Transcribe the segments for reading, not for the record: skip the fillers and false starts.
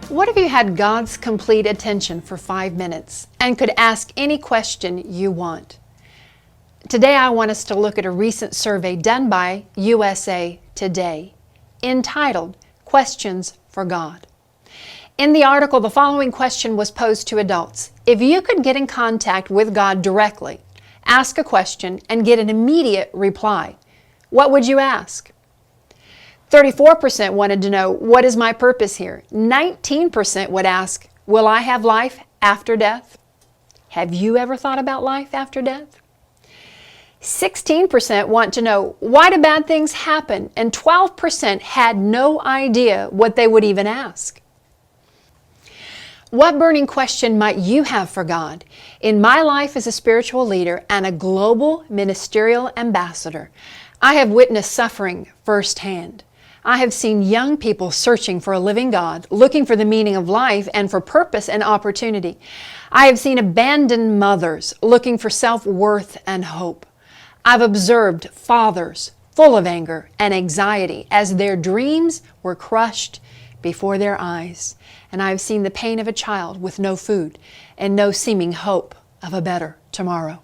What if you had God's complete attention for 5 minutes and could ask any question you want? Today I want us to look at a recent survey done by USA Today entitled Questions for God. In the article, the following question was posed to adults. If you could get in contact with God directly, ask a question, and get an immediate reply, what would you ask? 34% wanted to know, what is my purpose here? 19% would ask, will I have life after death? Have you ever thought about life after death? 16% want to know, why do bad things happen? And 12% had no idea what they would even ask. What burning question might you have for God? In my life as a spiritual leader and a global ministerial ambassador, I have witnessed suffering firsthand. I have seen young people searching for a living God, looking for the meaning of life and for purpose and opportunity. I have seen abandoned mothers looking for self-worth and hope. I've observed fathers full of anger and anxiety as their dreams were crushed before their eyes. And I've seen the pain of a child with no food and no seeming hope of a better tomorrow.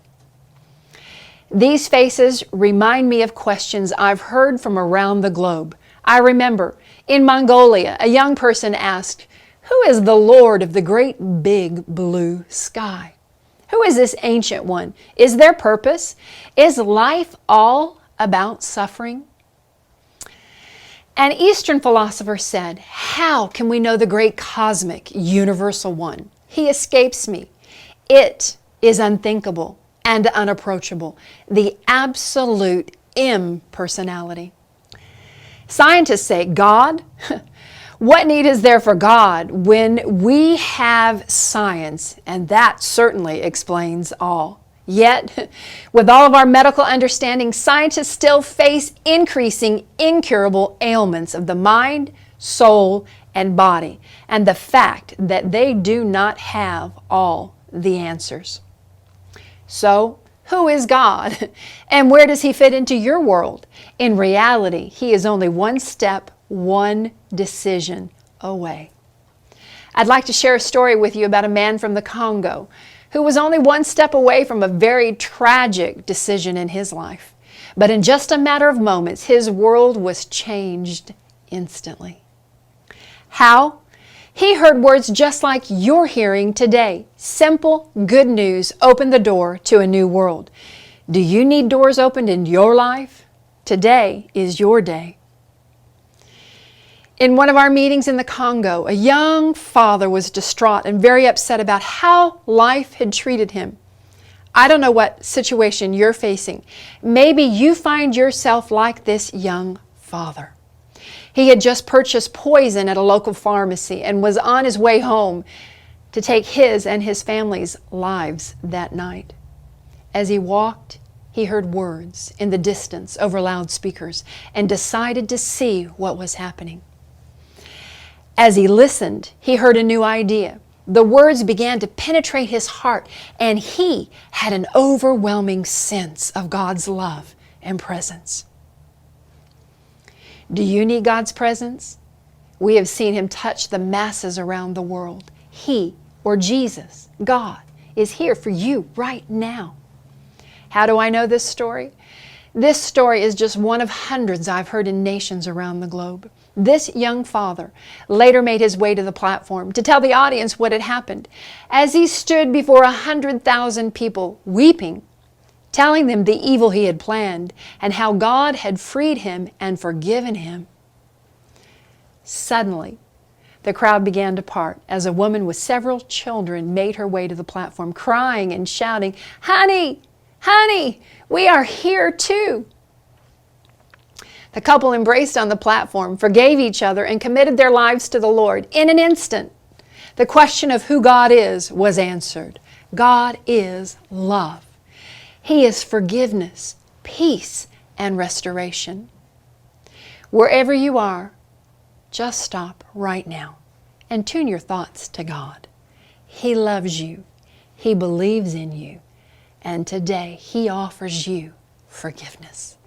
These faces remind me of questions I've heard from around the globe. I remember in Mongolia, a young person asked, who is the Lord of the great big blue sky? Who is this ancient one? Is there purpose? Is life all about suffering? An Eastern philosopher said, how can we know the great cosmic, universal one? He escapes me. It is unthinkable and unapproachable, the absolute impersonality. Scientists say, God? What need is there for God when we have science? And that certainly explains all. Yet, with all of our medical understanding, scientists still face increasing, incurable ailments of the mind, soul, and body, and the fact that they do not have all the answers. So, who is God? And where does He fit into your world? In reality, He is only one step, one decision away. I'd like to share a story with you about a man from the Congo who was only one step away from a very tragic decision in his life. But in just a matter of moments, his world was changed instantly. How? He heard words just like you're hearing today. Simple, good news opened the door to a new world. Do you need doors opened in your life? Today is your day. In one of our meetings in the Congo, a young father was distraught and very upset about how life had treated him. I don't know what situation you're facing. Maybe you find yourself like this young father. He had just purchased poison at a local pharmacy and was on his way home to take his and his family's lives that night. As he walked, he heard words in the distance over loudspeakers and decided to see what was happening. As he listened, he heard a new idea. The words began to penetrate his heart, and he had an overwhelming sense of God's love and presence. Do you need God's presence? We have seen Him touch the masses around the world. He, or Jesus, God, is here for you right now. How do I know this story? This story is just one of hundreds I've heard in nations around the globe. This young father later made his way to the platform to tell the audience what had happened. As he stood before 100,000 people weeping, telling them the evil he had planned and how God had freed him and forgiven him. Suddenly, the crowd began to part as a woman with several children made her way to the platform, crying and shouting, "Honey, honey, we are here too." The couple embraced on the platform, forgave each other, and committed their lives to the Lord. In an instant, the question of who God is was answered. God is love. He is forgiveness, peace, and restoration. Wherever you are, just stop right now and tune your thoughts to God. He loves you. He believes in you. And today, He offers you forgiveness.